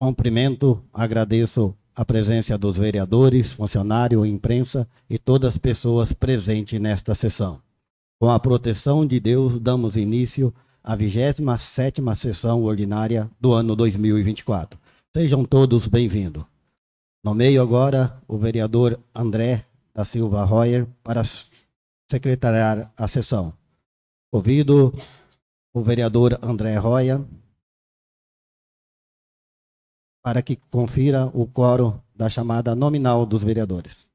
Cumprimento, agradeço a presença dos vereadores, funcionários, imprensa e todas as pessoas presentes nesta sessão. Com a proteção de Deus, damos início à 27ª sessão ordinária do ano 2024. Sejam todos bem-vindos. Nomeio agora o vereador André da Silva Royer para secretariar a sessão. Convido o vereador André Royer para que confira o quórum da chamada nominal dos vereadores.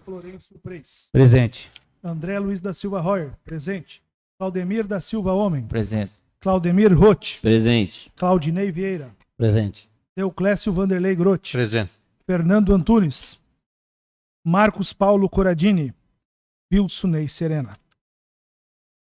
Florencio Preis. Presente. André Luiz da Silva Royer. Presente. Claudemir da Silva Homem. Presente. Claudemir Roth. Presente. Claudinei Vieira. Presente. Euclésio Vanderlei Grotti. Presente. Fernando Antunes. Marcos Paulo Coradini. Wilsonei Serena.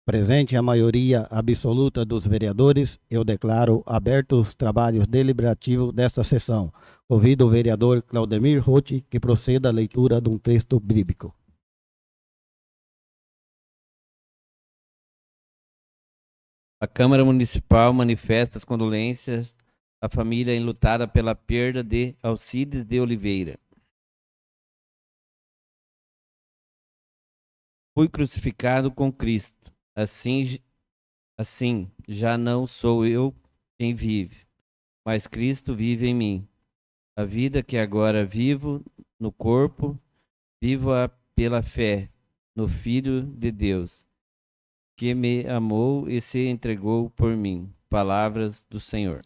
Presente a maioria absoluta dos vereadores, eu declaro abertos os trabalhos deliberativos desta sessão. Convido o vereador Claudemir Roth que proceda à leitura de um texto bíblico. A Câmara Municipal manifesta as condolências à família enlutada pela perda de Alcides de Oliveira. Fui crucificado com Cristo. Assim, já não sou eu quem vive, mas Cristo vive em mim. A vida que agora vivo no corpo, vivo-a pela fé no Filho de Deus, que me amou e se entregou por mim. Palavras do Senhor.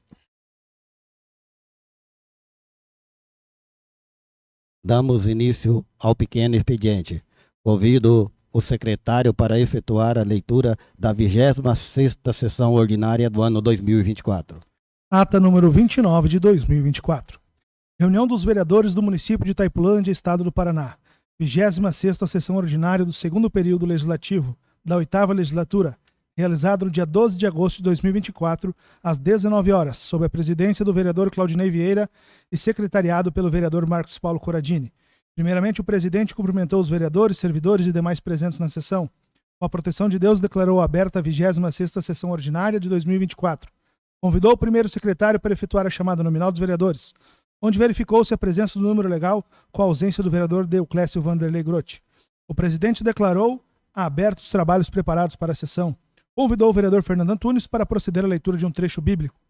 Damos início ao pequeno expediente. Convido o secretário para efetuar a leitura da 26ª sessão ordinária do ano 2024. Ata número 29 de 2024. Reunião dos vereadores do município de Itaipulândia, Estado do Paraná. 26ª sessão ordinária do segundo período legislativo da 8ª legislatura, realizada no dia 12 de agosto de 2024, às 19 horas, sob a presidência do vereador Claudinei Vieira e secretariado pelo vereador Marcos Paulo Coradini. Primeiramente, o presidente cumprimentou os vereadores, servidores e demais presentes na sessão. Com a proteção de Deus, declarou aberta a 26ª sessão ordinária de 2024. Convidou o primeiro secretário para efetuar a chamada nominal dos vereadores, onde verificou-se a presença do número legal com a ausência do vereador Euclésio Vanderlei Grotti. O presidente declarou abertos os trabalhos preparados para a sessão. Convidou o vereador Fernando Antunes para proceder à leitura de um trecho bíblico.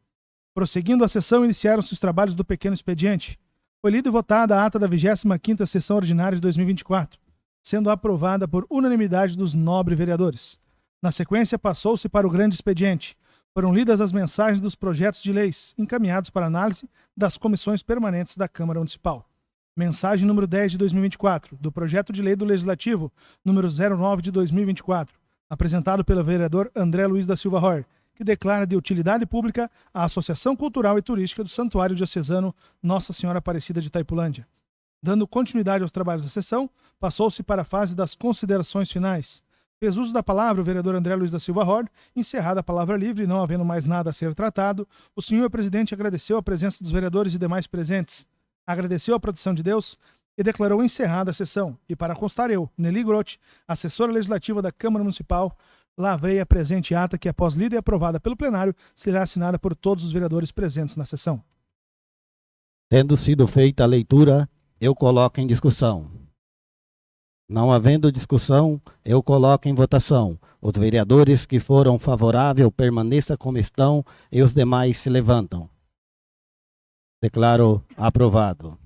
Prosseguindo a sessão, iniciaram-se os trabalhos do pequeno expediente. Foi lida e votada a ata da 25ª sessão ordinária de 2024, sendo aprovada por unanimidade dos nobres vereadores. Na sequência, passou-se para o grande expediente. Foram lidas as mensagens dos projetos de leis encaminhados para análise das comissões permanentes da Câmara Municipal. Mensagem número 10 de 2024, do projeto de lei do Legislativo, número 09 de 2024, apresentado pelo vereador André Luiz da Silva Royer, que declara de utilidade pública a Associação Cultural e Turística do Santuário Diocesano Nossa Senhora Aparecida de Itaipulândia. Dando continuidade aos trabalhos da sessão, passou-se para a fase das considerações finais. Fez uso da palavra o vereador André Luiz da Silva Royer. Encerrada a palavra livre e não havendo mais nada a ser tratado, o senhor presidente agradeceu a presença dos vereadores e demais presentes, agradeceu a proteção de Deus e declarou encerrada a sessão. E para constar eu, Nelly Grotti, assessora legislativa da Câmara Municipal, lavrei a presente ata que, após lida e aprovada pelo plenário, será assinada por todos os vereadores presentes na sessão. Tendo sido feita a leitura, eu coloco em discussão. Não havendo discussão, eu coloco em votação. Os vereadores que foram favoráveis permaneçam como estão e os demais se levantam. Declaro aprovado.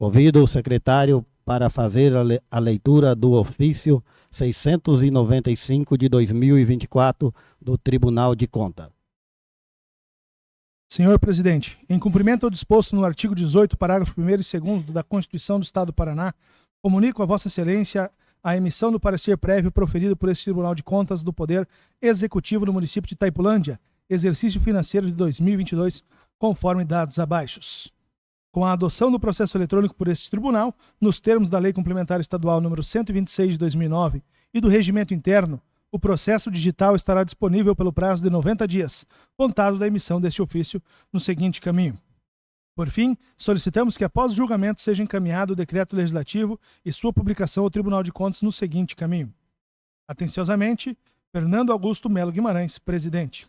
Convido o secretário para fazer a leitura do ofício 695 de 2024 do Tribunal de Contas. Senhor presidente, em cumprimento ao disposto no artigo 18, parágrafo 1º e 2º da Constituição do Estado do Paraná, comunico a Vossa Excelência a emissão do parecer prévio proferido por este Tribunal de Contas do Poder Executivo do município de Itaipulândia, exercício financeiro de 2022, conforme dados abaixo. Com a adoção do processo eletrônico por este tribunal, nos termos da Lei Complementar Estadual número 126 de 2009 e do Regimento Interno, o processo digital estará disponível pelo prazo de 90 dias, contado da emissão deste ofício, no seguinte caminho. Por fim, solicitamos que após o julgamento seja encaminhado o decreto legislativo e sua publicação ao Tribunal de Contas no seguinte caminho. Atenciosamente, Fernando Augusto Melo Guimarães, presidente.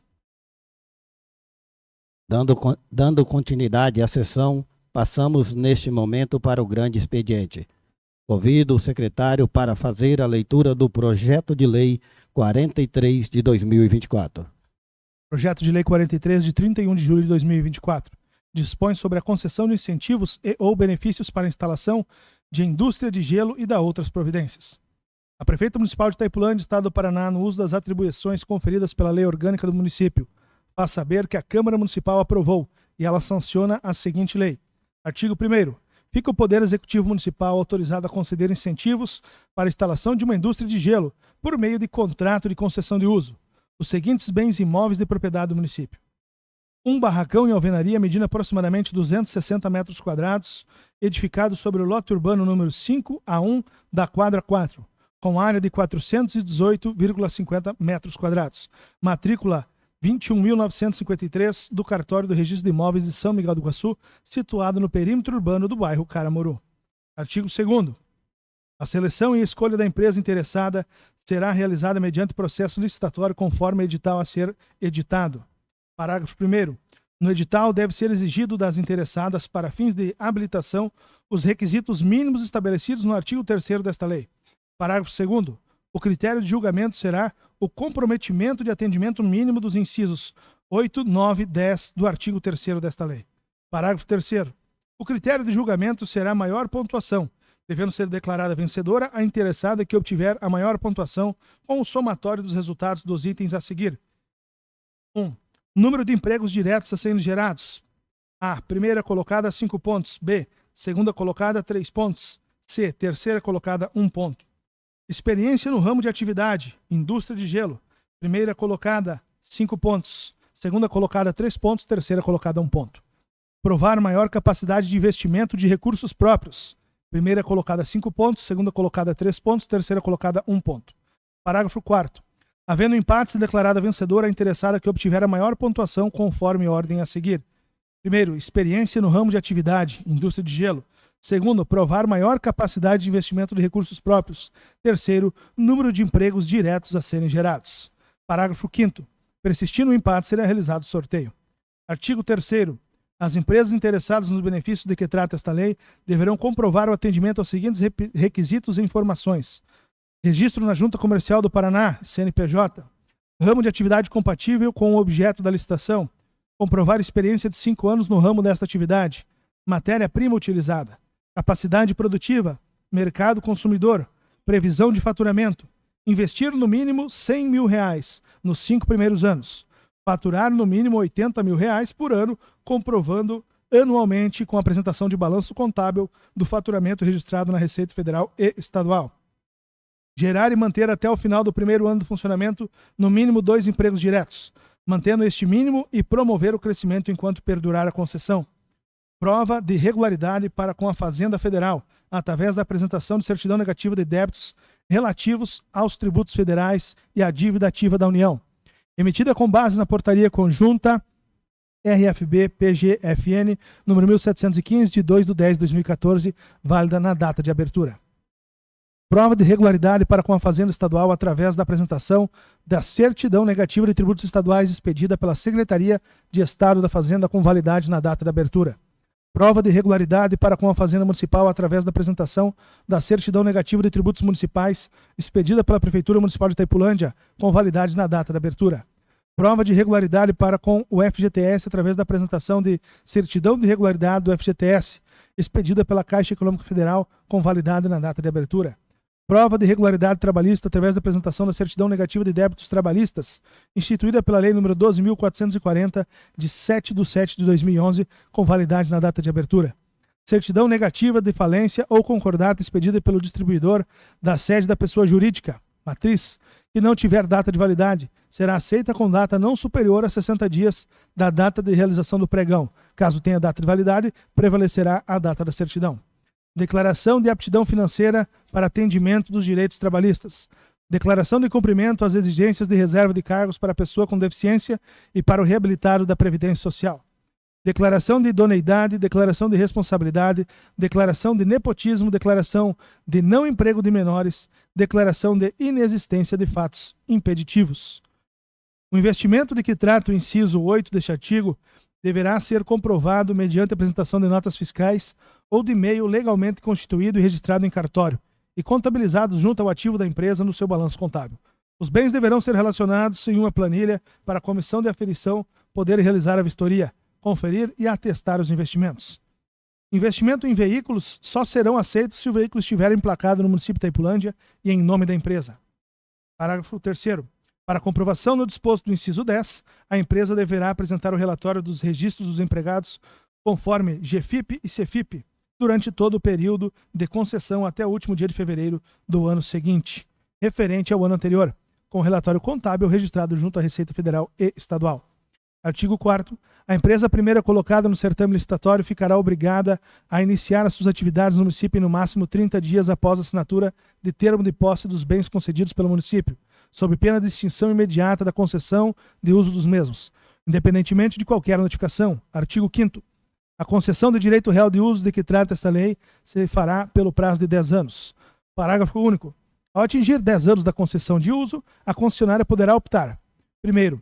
Dando continuidade à sessão, passamos neste momento para o grande expediente. Convido o secretário para fazer a leitura do projeto de lei 43 de 2024. Projeto de Lei 43, de 31 de julho de 2024. Dispõe sobre a concessão de incentivos e ou benefícios para a instalação de indústria de gelo e da outras providências. A Prefeita Municipal de Itaipulândia, Estado do Paraná, no uso das atribuições conferidas pela Lei Orgânica do Município, faz saber que a Câmara Municipal aprovou e ela sanciona a seguinte lei. Artigo 1º. Fica o Poder Executivo Municipal autorizado a conceder incentivos para a instalação de uma indústria de gelo por meio de contrato de concessão de uso. Os seguintes bens imóveis de propriedade do município. Um barracão em alvenaria medindo aproximadamente 260 metros quadrados, edificado sobre o lote urbano número 5A1 da quadra 4, com área de 418,50 metros quadrados. Matrícula 21.953 do Cartório do Registro de Imóveis de São Miguel do Iguaçu, situado no perímetro urbano do bairro Caramuru. Artigo 2º. A seleção e escolha da empresa interessada será realizada mediante processo licitatório conforme edital a ser editado. Parágrafo 1º. No edital deve ser exigido das interessadas para fins de habilitação os requisitos mínimos estabelecidos no artigo 3º desta lei. Parágrafo 2º. O critério de julgamento será o comprometimento de atendimento mínimo dos incisos 8, 9 e 10 do artigo 3º desta lei. Parágrafo 3º. O critério de julgamento será a maior pontuação, devendo ser declarada vencedora a interessada que obtiver a maior pontuação com o somatório dos resultados dos itens a seguir. 1. Número de empregos diretos a serem gerados. A. Primeira colocada, 5 pontos. B. Segunda colocada, 3 pontos. C. Terceira colocada, 1 ponto. Experiência no ramo de atividade. Indústria de gelo. Primeira colocada, 5 pontos. Segunda colocada, 3 pontos. Terceira colocada, 1 ponto. Provar maior capacidade de investimento de recursos próprios. Primeira colocada, 5 pontos. Segunda colocada, 3 pontos. Terceira colocada, 1 ponto. Parágrafo 4º. Havendo empate, se declarada vencedora a interessada que obtiver a maior pontuação conforme ordem a seguir. Primeiro, experiência no ramo de atividade, indústria de gelo. Segundo, provar maior capacidade de investimento de recursos próprios. Terceiro, número de empregos diretos a serem gerados. Parágrafo 5º. Persistindo o empate, será realizado sorteio. Artigo 3º. As empresas interessadas nos benefícios de que trata esta lei deverão comprovar o atendimento aos seguintes requisitos e informações. Registro na Junta Comercial do Paraná, CNPJ. Ramo de atividade compatível com o objeto da licitação. Comprovar experiência de 5 anos no ramo desta atividade. Matéria-prima utilizada. Capacidade produtiva. Mercado consumidor. Previsão de faturamento. Investir no mínimo R$100 mil nos 5 primeiros anos. Faturar no mínimo R$80 mil por ano, comprovando anualmente com a apresentação de balanço contábil do faturamento registrado na Receita Federal e Estadual. Gerar e manter até o final do primeiro ano de funcionamento no mínimo 2 empregos diretos, mantendo este mínimo e promover o crescimento enquanto perdurar a concessão. Prova de regularidade para com a Fazenda Federal, através da apresentação de certidão negativa de débitos relativos aos tributos federais e à dívida ativa da União. Emitida com base na portaria conjunta RFB-PGFN, número 1715, de 2/10/2014, válida na data de abertura. Prova de regularidade para com a Fazenda Estadual através da apresentação da certidão negativa de tributos estaduais expedida pela Secretaria de Estado da Fazenda com validade na data da abertura. Prova de regularidade para com a Fazenda Municipal através da apresentação da certidão negativa de tributos municipais expedida pela Prefeitura Municipal de Itaipulândia com validade na data da abertura. Prova de regularidade para com o FGTS através da apresentação de certidão de regularidade do FGTS expedida pela Caixa Econômica Federal com validade na data de abertura. Prova de regularidade trabalhista através da apresentação da certidão negativa de débitos trabalhistas, instituída pela Lei nº 12.440, de 7/7/2011, com validade na data de abertura. Certidão negativa de falência ou concordata expedida pelo distribuidor da sede da pessoa jurídica, matriz, que não tiver data de validade, será aceita com data não superior a 60 dias da data de realização do pregão. Caso tenha data de validade, prevalecerá a data da certidão. Declaração de aptidão financeira para atendimento dos direitos trabalhistas. Declaração de cumprimento às exigências de reserva de cargos para a pessoa com deficiência e para o reabilitado da Previdência Social. Declaração de idoneidade, declaração de responsabilidade, declaração de nepotismo, declaração de não emprego de menores, declaração de inexistência de fatos impeditivos. O investimento de que trata o inciso 8 deste artigo deverá ser comprovado mediante apresentação de notas fiscais ou de e-mail legalmente constituído e registrado em cartório e contabilizado junto ao ativo da empresa no seu balanço contábil. Os bens deverão ser relacionados em uma planilha para a comissão de aferição poder realizar a vistoria, conferir e atestar os investimentos. Investimento em veículos só serão aceitos se o veículo estiver emplacado no município de Itaipulândia e em nome da empresa. Parágrafo 3º. Para comprovação no disposto do inciso 10, a empresa deverá apresentar o relatório dos registros dos empregados conforme GFIP e CFIP durante todo o período de concessão até o último dia de fevereiro do ano seguinte, referente ao ano anterior, com relatório contábil registrado junto à Receita Federal e Estadual. Artigo 4º. A empresa primeira colocada no certame licitatório ficará obrigada a iniciar as suas atividades no município em no máximo 30 dias após a assinatura de termo de posse dos bens concedidos pelo município, sob pena de extinção imediata da concessão de uso dos mesmos, independentemente de qualquer notificação. Artigo 5º. A concessão de direito real de uso de que trata esta lei se fará pelo prazo de 10 anos. Parágrafo único. Ao atingir 10 anos da concessão de uso, a concessionária poderá optar, primeiro,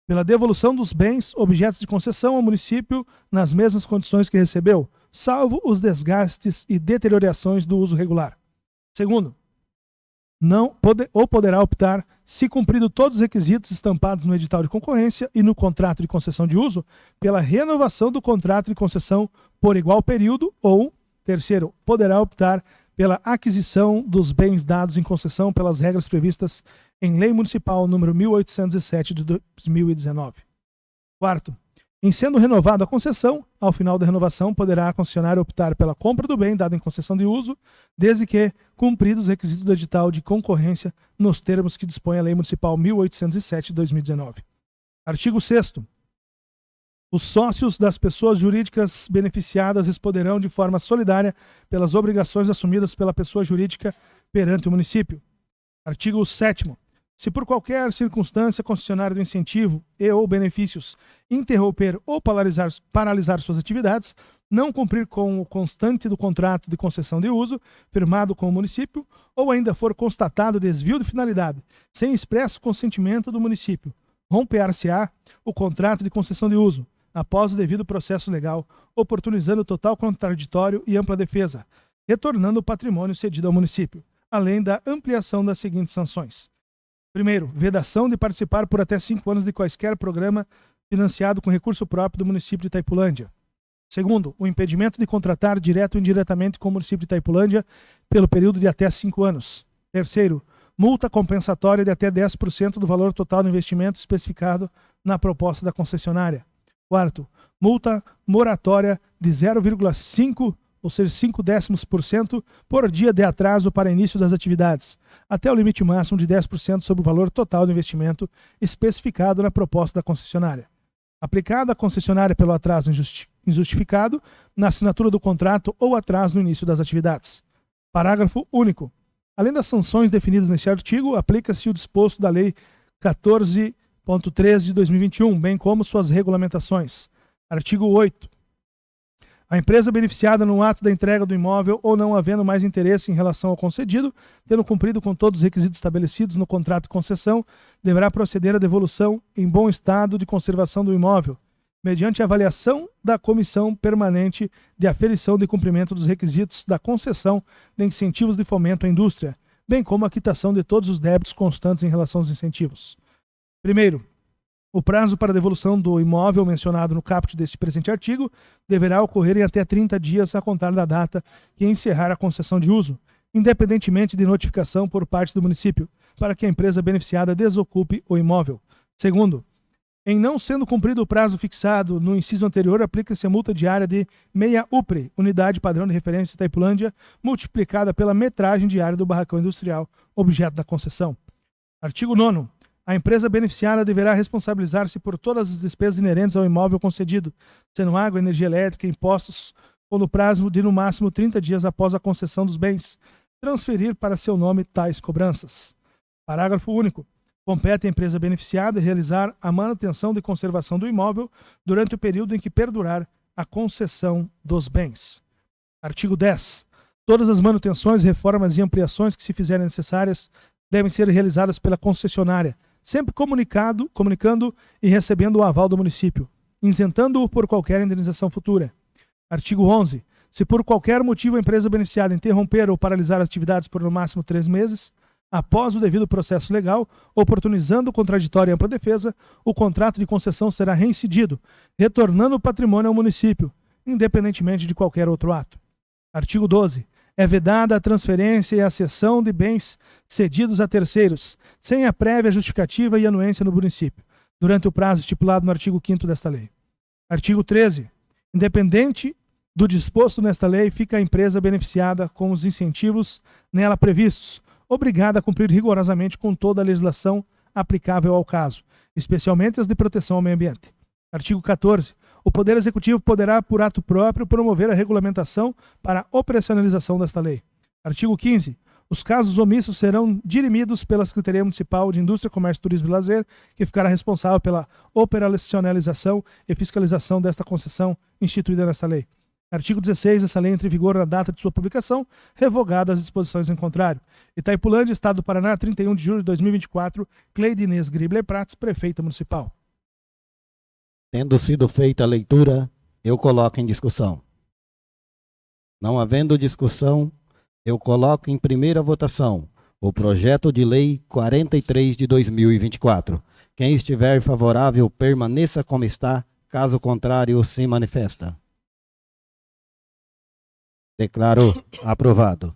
pela devolução dos bens objetos de concessão ao município nas mesmas condições que recebeu, salvo os desgastes e deteriorações do uso regular. Segundo, poderá optar, se cumprido todos os requisitos estampados no edital de concorrência e no contrato de concessão de uso, pela renovação do contrato de concessão por igual período ou, terceiro, poderá optar pela aquisição dos bens dados em concessão pelas regras previstas em Lei Municipal número 1807 de 2019. Quarto, em sendo renovada a concessão, ao final da renovação poderá a concessionária optar pela compra do bem dado em concessão de uso, desde que cumpridos os requisitos do edital de concorrência nos termos que dispõe a Lei Municipal 1807 de 2019. Artigo 6º. Os sócios das pessoas jurídicas beneficiadas responderão de forma solidária pelas obrigações assumidas pela pessoa jurídica perante o município. Artigo 7º. Se por qualquer circunstância a concessionária do incentivo e ou benefícios interromper ou paralisar suas atividades, não cumprir com o constante do contrato de concessão de uso firmado com o município, ou ainda for constatado desvio de finalidade, sem expresso consentimento do município, romper-se-á o contrato de concessão de uso, após o devido processo legal, oportunizando total contraditório e ampla defesa, retornando o patrimônio cedido ao município, além da ampliação das seguintes sanções. Primeiro, vedação de participar por até 5 anos de quaisquer programa financiado com recurso próprio do município de Itaipulândia. Segundo, o impedimento de contratar direto ou indiretamente com o município de Itaipulândia pelo período de até 5 anos. Terceiro, multa compensatória de até 10% do valor total do investimento especificado na proposta da concessionária. Quarto, multa moratória de 0,5%, ou seja, 0,5% por dia de atraso para início das atividades, até o limite máximo de 10% sobre o valor total do investimento especificado na proposta da concessionária. Aplicada à concessionária pelo atraso injustificado na assinatura do contrato ou atraso no início das atividades. Parágrafo único. Além das sanções definidas neste artigo, aplica-se o disposto da Lei 14.3 de 2021, bem como suas regulamentações. Artigo 8. A empresa beneficiada no ato da entrega do imóvel ou não havendo mais interesse em relação ao concedido, tendo cumprido com todos os requisitos estabelecidos no contrato de concessão, deverá proceder à devolução em bom estado de conservação do imóvel, mediante avaliação da Comissão Permanente de Aferição de Cumprimento dos Requisitos da Concessão de Incentivos de Fomento à Indústria, bem como a quitação de todos os débitos constantes em relação aos incentivos. Primeiro, o prazo para devolução do imóvel mencionado no caput deste presente artigo deverá ocorrer em até 30 dias a contar da data que encerrar a concessão de uso, independentemente de notificação por parte do município, para que a empresa beneficiada desocupe o imóvel. Segundo, em não sendo cumprido o prazo fixado no inciso anterior, aplica-se a multa diária de meia UPRE, unidade padrão de referência Itaipulândia, multiplicada pela metragem diária do barracão industrial, objeto da concessão. Artigo 9º. A empresa beneficiária deverá responsabilizar-se por todas as despesas inerentes ao imóvel concedido, sendo água, energia elétrica, impostos, ou no prazo de no máximo 30 dias após a concessão dos bens, transferir para seu nome tais cobranças. Parágrafo único. Compete à empresa beneficiada realizar a manutenção de conservação do imóvel durante o período em que perdurar a concessão dos bens. Artigo 10. Todas as manutenções, reformas e ampliações que se fizerem necessárias devem ser realizadas pela concessionária, sempre comunicando e recebendo o aval do município, isentando-o por qualquer indenização futura. Artigo 11. Se por qualquer motivo a empresa beneficiada interromper ou paralisar as atividades por no máximo 3 meses, após o devido processo legal, oportunizando o contraditório e ampla defesa, o contrato de concessão será reincidido, retornando o patrimônio ao município, independentemente de qualquer outro ato. Artigo 12. É vedada a transferência e a cessão de bens cedidos a terceiros, sem a prévia justificativa e anuência no município, durante o prazo estipulado no artigo 5º desta lei. Artigo 13. Independente do disposto nesta lei, fica a empresa beneficiada com os incentivos nela previstos, obrigada a cumprir rigorosamente com toda a legislação aplicável ao caso, especialmente as de proteção ao meio ambiente. Artigo 14. O Poder Executivo poderá, por ato próprio, promover a regulamentação para a operacionalização desta lei. Artigo 15. Os casos omissos serão dirimidos pela Secretaria Municipal de Indústria, Comércio, Turismo e Lazer, que ficará responsável pela operacionalização e fiscalização desta concessão instituída nesta lei. Artigo 16. Essa lei entra em vigor na data de sua publicação, revogadas as disposições em contrário. Itaipulândia, Estado do Paraná, 31 de julho de 2024. Cleide Inês Gribler Prats, Prefeita Municipal. Tendo sido feita a leitura, eu coloco em discussão. Não havendo discussão, eu coloco em primeira votação o projeto de lei 43 de 2024. Quem estiver favorável, permaneça como está. Caso contrário, se manifesta. Declaro aprovado.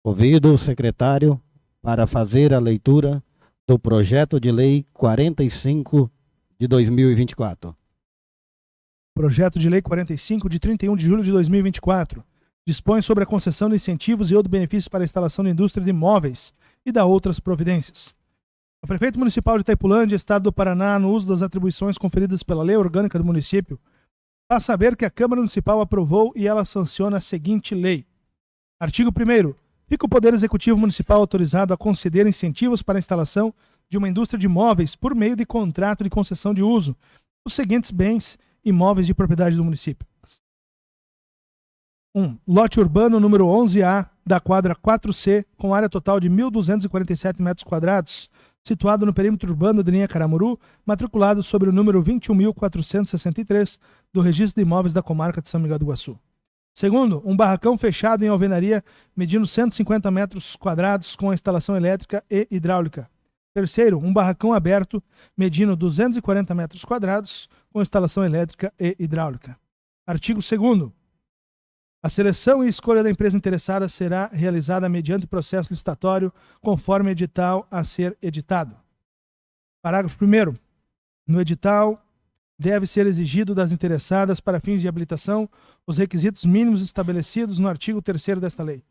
Convido o secretário para fazer a leitura do projeto de lei 45 de 2024. Projeto de lei 45 de 31 de julho de 2024. Dispõe sobre a concessão de incentivos e outros benefícios para a instalação da indústria de imóveis e da outras providências. O prefeito municipal de Itaipulândia, Estado do Paraná, no uso das atribuições conferidas pela Lei Orgânica do município, faz saber que a Câmara Municipal aprovou e ela sanciona a seguinte lei. Artigo 1º. Fica o Poder Executivo Municipal autorizado a conceder incentivos para a instalação de uma indústria de imóveis por meio de contrato de concessão de uso dos seguintes bens imóveis de propriedade do município. 1. Lote urbano número 11A da quadra 4C, com área total de 1.247 metros quadrados, situado no perímetro urbano de linha Caramuru, matriculado sobre o número 21.463 do Registro de Imóveis da Comarca de São Miguel do Iguaçu. Segundo, um barracão fechado em alvenaria medindo 150 metros quadrados com instalação elétrica e hidráulica. Terceiro, um barracão aberto medindo 240 metros quadrados com instalação elétrica e hidráulica. Artigo 2º. A seleção e escolha da empresa interessada será realizada mediante processo licitatório conforme edital a ser editado. Parágrafo 1º. No edital deve ser exigido das interessadas para fins de habilitação os requisitos mínimos estabelecidos no artigo 3º desta lei.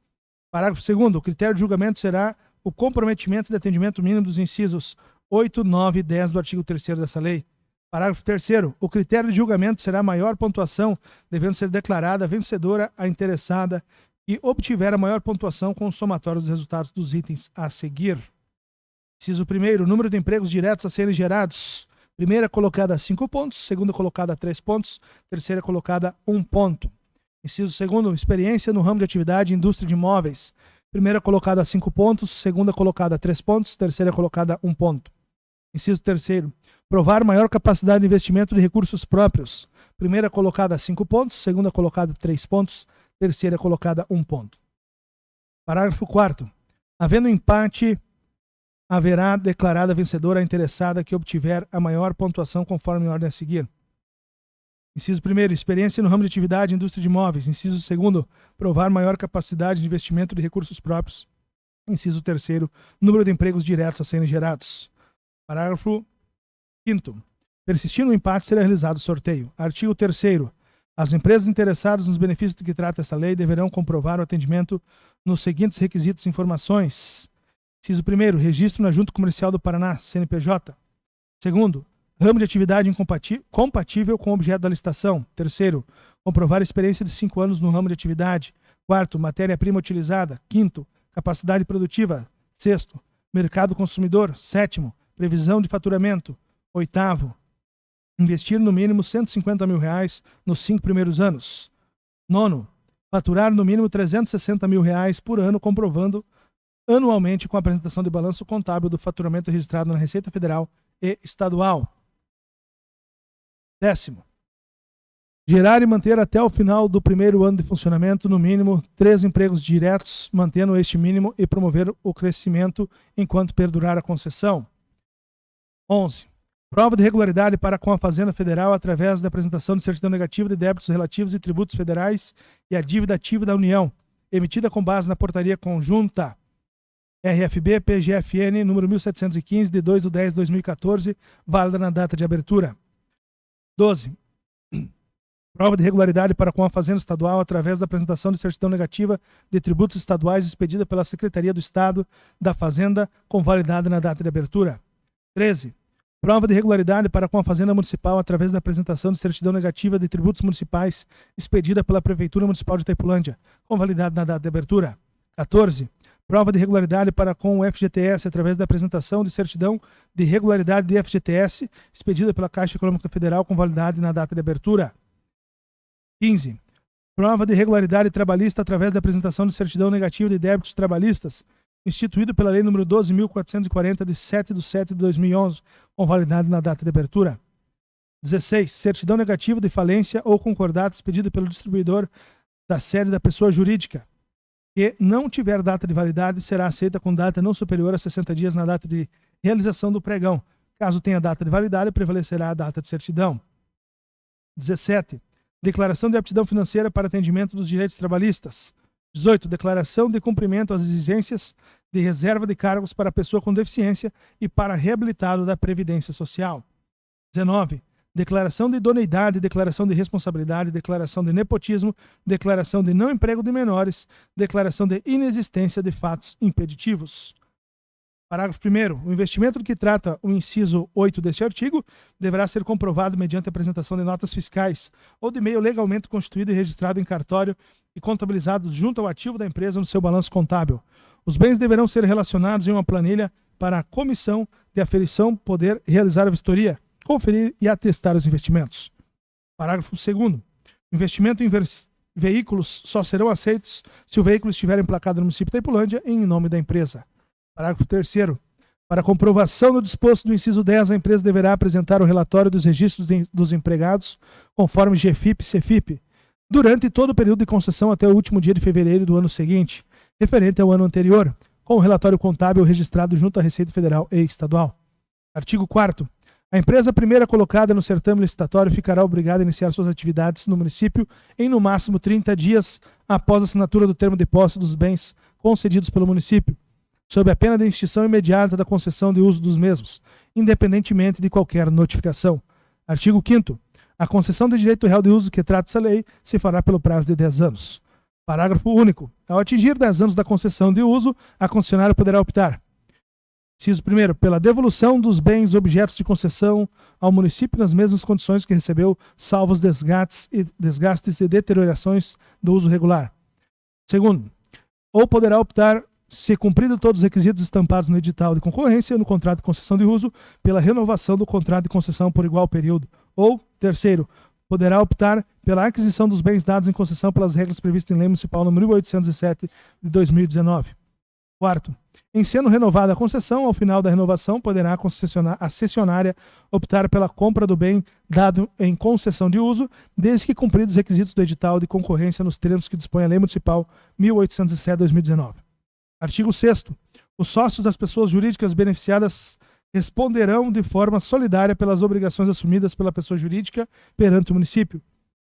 Parágrafo 2º. O critério de julgamento será o comprometimento de atendimento mínimo dos incisos 8, 9 e 10 do artigo 3º dessa lei. Parágrafo 3º. O critério de julgamento será a maior pontuação, devendo ser declarada vencedora a interessada que obtiver a maior pontuação com o somatório dos resultados dos itens a seguir. Inciso 1º. O número de empregos diretos a serem gerados. Primeira colocada 5 pontos, segunda colocada 3 pontos, terceira colocada 1 ponto. Inciso 2º. Experiência no ramo de atividade indústria de imóveis. Primeira colocada 5 pontos, segunda colocada 3 pontos, terceira colocada 1 ponto. Inciso 3º. Provar maior capacidade de investimento de recursos próprios. Primeira colocada 5 pontos, segunda colocada 3 pontos, terceira colocada 1 ponto. Parágrafo 4º. Havendo empate, haverá declarada vencedora a interessada que obtiver a maior pontuação conforme a ordem a seguir. Inciso 1º. Experiência no ramo de atividade indústria de imóveis. Inciso 2º. Provar maior capacidade de investimento de recursos próprios. Inciso 3º. Número de empregos diretos a serem gerados. Parágrafo 5º. Persistindo o empate, será realizado o sorteio. Artigo 3º. As empresas interessadas nos benefícios de que trata esta lei deverão comprovar o atendimento nos seguintes requisitos e informações. Inciso 1º. Registro na Junta Comercial do Paraná, CNPJ. 2º. Ramo de atividade compatível com o objeto da licitação. 3º. Comprovar experiência de 5 anos no ramo de atividade. 4º. Matéria-prima utilizada. 5º. Capacidade produtiva. 6º. Mercado consumidor. 7º. Previsão de faturamento. 8º. Investir no mínimo R$150 mil nos 5 primeiros anos. 9º. faturar no mínimo R$360 mil por ano, comprovando anualmente com a apresentação de balanço contábil do faturamento registrado na Receita Federal e Estadual. 10º. Gerar e manter até o final do primeiro ano de funcionamento, no mínimo, 3 empregos diretos, mantendo este mínimo e promover o crescimento enquanto perdurar a concessão. 11. Prova de regularidade para com a Fazenda Federal através da apresentação de certidão negativa de débitos relativos e tributos federais e a dívida ativa da União, emitida com base na portaria conjunta RFB-PGFN número 1715, de 2/10/2014, válida na data de abertura. 12. Prova de regularidade para com a Fazenda Estadual através da apresentação de certidão negativa de tributos estaduais expedida pela Secretaria do Estado da Fazenda com validade na data de abertura. 13. Prova de regularidade para com a Fazenda Municipal através da apresentação de certidão negativa de tributos municipais expedida pela Prefeitura Municipal de Itaipulândia com validade na data de abertura. 14. Prova de regularidade para com o FGTS através da apresentação de certidão de regularidade de FGTS expedida pela Caixa Econômica Federal com validade na data de abertura. 15. Prova de regularidade trabalhista através da apresentação de certidão negativa de débitos trabalhistas, instituído pela Lei nº 12.440, de 7/7/2011, com validade na data de abertura. 16. Certidão negativa de falência ou concordata expedida pelo distribuidor da sede da pessoa jurídica, que não tiver data de validade, será aceita com data não superior a 60 dias na data de realização do pregão. Caso tenha data de validade, prevalecerá a data de certidão. 17. Declaração de aptidão financeira para atendimento dos direitos trabalhistas. 18. Declaração de cumprimento às exigências de reserva de cargos para pessoa com deficiência e para reabilitado da Previdência Social. 19. Declaração de idoneidade, declaração de responsabilidade, declaração de nepotismo, declaração de não emprego de menores, declaração de inexistência de fatos impeditivos. Parágrafo 1º. O investimento do que trata o inciso 8 deste artigo deverá ser comprovado mediante a apresentação de notas fiscais ou de meio legalmente constituído e registrado em cartório e contabilizados junto ao ativo da empresa no seu balanço contábil. Os bens deverão ser relacionados em uma planilha para a comissão de aferição poder realizar a vistoria, conferir e atestar os investimentos. Parágrafo 2º. Investimento em veículos só serão aceitos se o veículo estiver emplacado no município de Itaipulândia em nome da empresa. Parágrafo 3º. Para comprovação do disposto do inciso 10, a empresa deverá apresentar o relatório dos registros dos empregados, conforme GFIP e CFIP, durante todo o período de concessão até o último dia de fevereiro do ano seguinte, referente ao ano anterior, com o relatório contábil registrado junto à Receita Federal e Estadual. Artigo 4º. A empresa primeira colocada no certame licitatório ficará obrigada a iniciar suas atividades no município em no máximo 30 dias após a assinatura do termo de posse dos bens concedidos pelo município, sob a pena de extinção imediata da concessão de uso dos mesmos, independentemente de qualquer notificação. Artigo 5º. A concessão de direito real de uso que trata essa lei se fará pelo prazo de 10 anos. Parágrafo único. Ao atingir 10 anos da concessão de uso, a concessionária poderá optar: inciso 1º, pela devolução dos bens objetos de concessão ao município nas mesmas condições que recebeu, salvo os desgastes e deteriorações do uso regular. 2º, ou poderá optar, se cumprido todos os requisitos estampados no edital de concorrência no contrato de concessão de uso, pela renovação do contrato de concessão por igual período. Ou, 3º, poderá optar pela aquisição dos bens dados em concessão pelas regras previstas em Lei Municipal nº 1807 de 2019. 4º, em sendo renovada a concessão, ao final da renovação, poderá a cessionária optar pela compra do bem dado em concessão de uso, desde que cumpridos os requisitos do edital de concorrência nos termos que dispõe a Lei Municipal 1807 de 2019. Artigo 6º. Os sócios das pessoas jurídicas beneficiadas responderão de forma solidária pelas obrigações assumidas pela pessoa jurídica perante o município.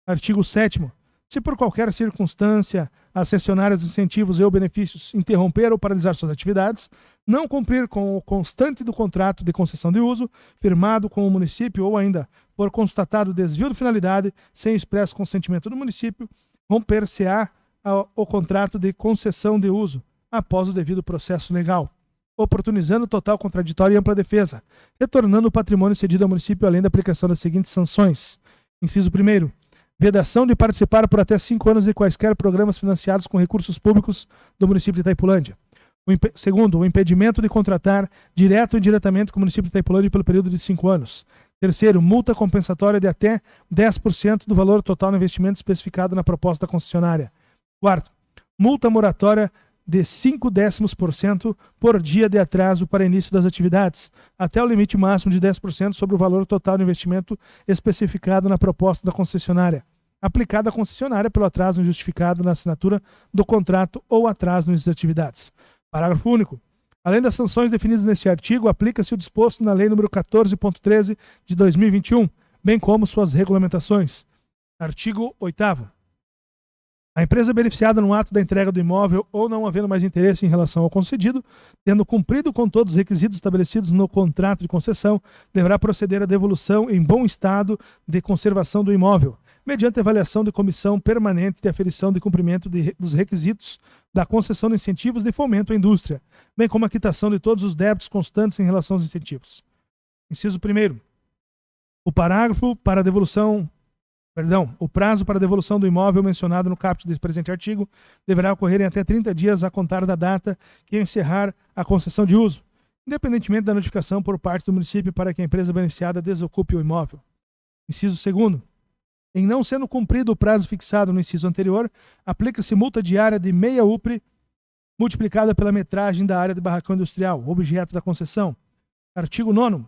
Artigo 7º. Se por qualquer circunstância as cessionárias, incentivos ou benefícios interromper ou paralisar suas atividades, não cumprir com o constante do contrato de concessão de uso firmado com o município ou ainda for constatado desvio de finalidade sem expresso consentimento do município, romper-se-á o contrato de concessão de uso após o devido processo legal, oportunizando total contraditório e ampla defesa, retornando o patrimônio cedido ao município além da aplicação das seguintes sanções. Inciso 1º. Vedação de participar por até 5 anos de quaisquer programas financiados com recursos públicos do município de Itaipulândia. 2º, o impedimento de contratar direto ou indiretamente com o município de Itaipulândia pelo período de 5 anos. 3º, multa compensatória de até 10% do valor total do investimento especificado na proposta da concessionária. Quarto, multa moratória de 0,5% por dia de atraso para início das atividades, até o limite máximo de 10% sobre o valor total do investimento especificado na proposta da concessionária, aplicada à concessionária pelo atraso injustificado na assinatura do contrato ou atraso no início das atividades. Parágrafo único. Além das sanções definidas neste artigo, aplica-se o disposto na Lei nº 14.13 de 2021, bem como suas regulamentações. Artigo 8º. A empresa beneficiada no ato da entrega do imóvel ou não havendo mais interesse em relação ao concedido, tendo cumprido com todos os requisitos estabelecidos no contrato de concessão, deverá proceder à devolução em bom estado de conservação do imóvel, mediante avaliação de comissão permanente de aferição de cumprimento dos requisitos da concessão de incentivos de fomento à indústria, bem como a quitação de todos os débitos constantes em relação aos incentivos. Inciso 1º. O prazo para devolução do imóvel mencionado no caput desse presente artigo deverá ocorrer em até 30 dias a contar da data que encerrar a concessão de uso, independentemente da notificação por parte do município para que a empresa beneficiada desocupe o imóvel. Inciso 2º. Em não sendo cumprido o prazo fixado no inciso anterior, aplica-se multa diária de meia UPRE multiplicada pela metragem da área de barracão industrial, objeto da concessão. Artigo 9º.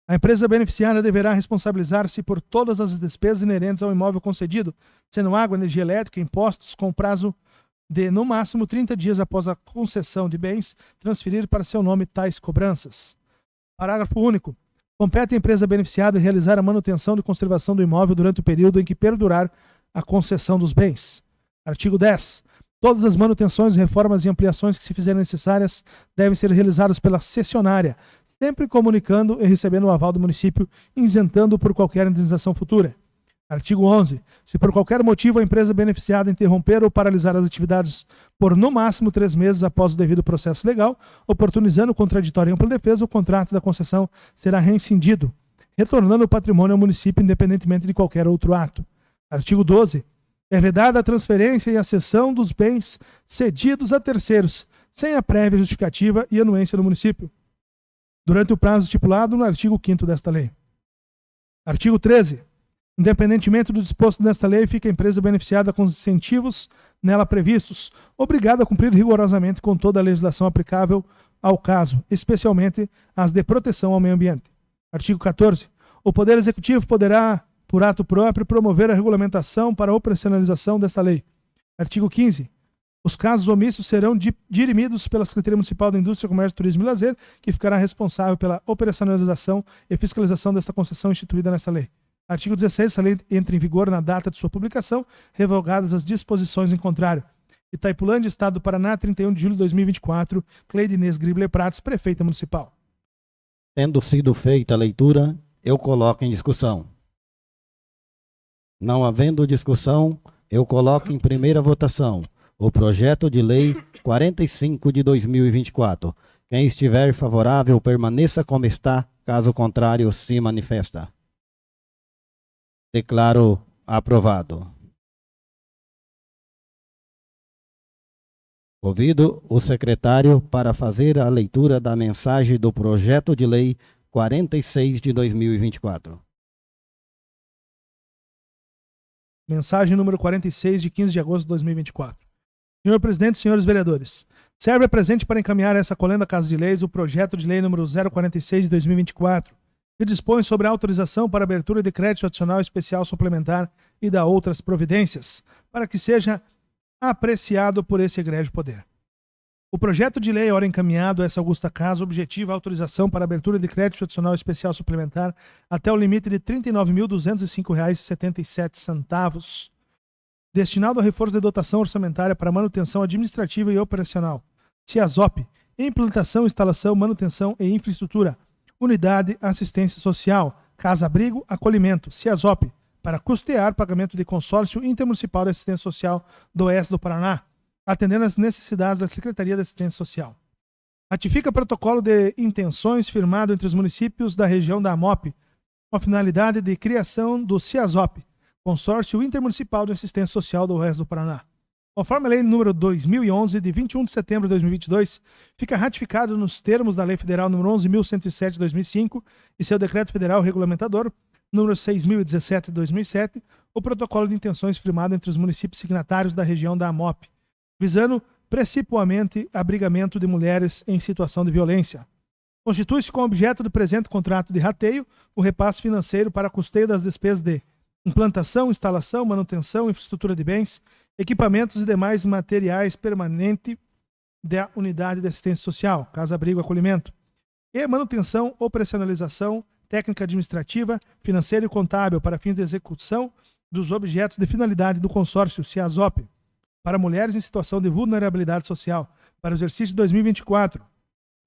A empresa beneficiária deverá responsabilizar-se por todas as despesas inerentes ao imóvel concedido, sendo água, energia elétrica, impostos, com prazo de, no máximo, 30 dias após a concessão de bens, transferir para seu nome tais cobranças. Parágrafo único. Compete à empresa beneficiada realizar a manutenção e conservação do imóvel durante o período em que perdurar a concessão dos bens. Artigo 10. Todas as manutenções, reformas e ampliações que se fizerem necessárias devem ser realizadas pela cessionária, sempre comunicando e recebendo o aval do município, isentando por qualquer indenização futura. Artigo 11. Se por qualquer motivo a empresa beneficiada interromper ou paralisar as atividades por no máximo 3 meses após o devido processo legal, oportunizando o contraditório em ampla defesa, o contrato da concessão será rescindido, retornando o patrimônio ao município independentemente de qualquer outro ato. Artigo 12. É vedada a transferência e a cessão dos bens cedidos a terceiros, sem a prévia justificativa e anuência do município, durante o prazo estipulado no artigo 5º desta lei. Artigo 13. Independentemente do disposto nesta lei, fica a empresa beneficiada com os incentivos nela previstos, obrigada a cumprir rigorosamente com toda a legislação aplicável ao caso, especialmente as de proteção ao meio ambiente. Artigo 14. O Poder Executivo poderá, por ato próprio, promover a regulamentação para a operacionalização desta lei. Artigo 15. Os casos omissos serão dirimidos pela Secretaria Municipal da Indústria, Comércio, Turismo e Lazer, que ficará responsável pela operacionalização e fiscalização desta concessão instituída nesta lei. Artigo 16. Essa lei entra em vigor na data de sua publicação, revogadas as disposições em contrário. Itaipulândia, Estado do Paraná, 31 de julho de 2024. Cleide Inês Gribler Prates, Prefeita Municipal. Tendo sido feita a leitura, eu coloco em discussão. Não havendo discussão, eu coloco em primeira votação o projeto de lei 45 de 2024. Quem estiver favorável, permaneça como está, caso contrário, se manifesta. Declaro aprovado. Convido o secretário para fazer a leitura da mensagem do projeto de lei 46 de 2024. Mensagem número 46, de 15 de agosto de 2024. Senhor presidente, senhores vereadores, serve presente para encaminhar essa colenda Casa de Leis o projeto de lei número 046 de 2024, que dispõe sobre a autorização para abertura de crédito adicional especial suplementar e da outras providências, para que seja apreciado por esse egrégio poder. O projeto de lei, ora encaminhado a essa augusta casa, objetiva a autorização para abertura de crédito adicional especial suplementar até o limite de R$ 39.205,77, destinado ao reforço de dotação orçamentária para manutenção administrativa e operacional, CIASOP, implantação, instalação, manutenção e infraestrutura, unidade assistência social, casa-abrigo, acolhimento, CIASOP, para custear pagamento de consórcio intermunicipal de assistência social do Oeste do Paraná, atendendo às necessidades da Secretaria de Assistência Social. Ratifica protocolo de intenções firmado entre os municípios da região da AMOP, com a finalidade de criação do CIASOP, Consórcio Intermunicipal de Assistência Social do Oeste do Paraná. Conforme a Lei número 2011, de 21 de setembro de 2022, fica ratificado nos termos da Lei Federal número 11.107 de 2005 e seu Decreto Federal Regulamentador número 6.017 de 2007, o protocolo de intenções firmado entre os municípios signatários da região da AMOP, visando principalmente abrigamento de mulheres em situação de violência. Constitui-se com objeto do presente contrato de rateio o repasse financeiro para custeio das despesas de implantação, instalação, manutenção, infraestrutura de bens, equipamentos e demais materiais permanentes da unidade de assistência social, casa, abrigo, acolhimento, e manutenção, operacionalização, técnica administrativa, financeira e contábil para fins de execução dos objetos de finalidade do consórcio CIASOP para mulheres em situação de vulnerabilidade social para o exercício de 2024,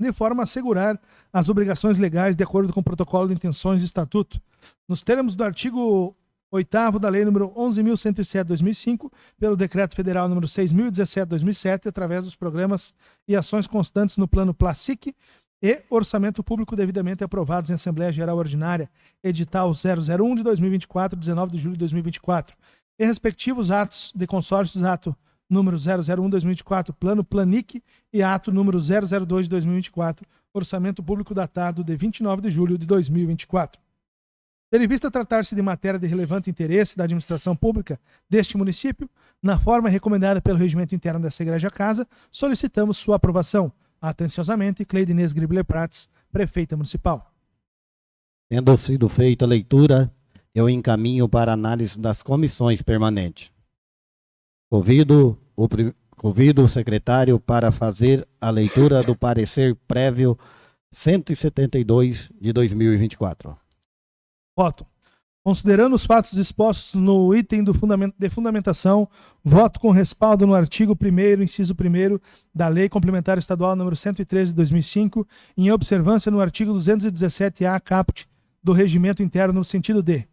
de forma a assegurar as obrigações legais de acordo com o protocolo de intenções e estatuto, nos termos do artigo 8º da Lei nº 11.107 de 2005, pelo Decreto Federal nº 6.017 de 2007, através dos programas e ações constantes no Plano PLACIC e Orçamento Público devidamente aprovados em Assembleia Geral Ordinária, edital 001 de 2024, 19 de julho de 2024, e respectivos atos de consórcios, ato número 001 de 2024, Plano PLANIC e ato número 002 de 2024, Orçamento Público datado de 29 de julho de 2024. Tendo em vista tratar-se de matéria de relevante interesse da administração pública deste município, na forma recomendada pelo regimento interno dessa igreja-casa, solicitamos sua aprovação. Atenciosamente, Cleide Inês Gribler Prats, Prefeita Municipal. Tendo sido feita a leitura, eu encaminho para análise das comissões permanentes. Convido o secretário para fazer a leitura do parecer prévio 172 de 2024. Voto. Considerando os fatos expostos no item de fundamentação, voto com respaldo no artigo 1º, inciso 1º da Lei Complementar Estadual nº 113 de 2005, em observância no artigo 217-A caput do Regimento Interno no sentido de: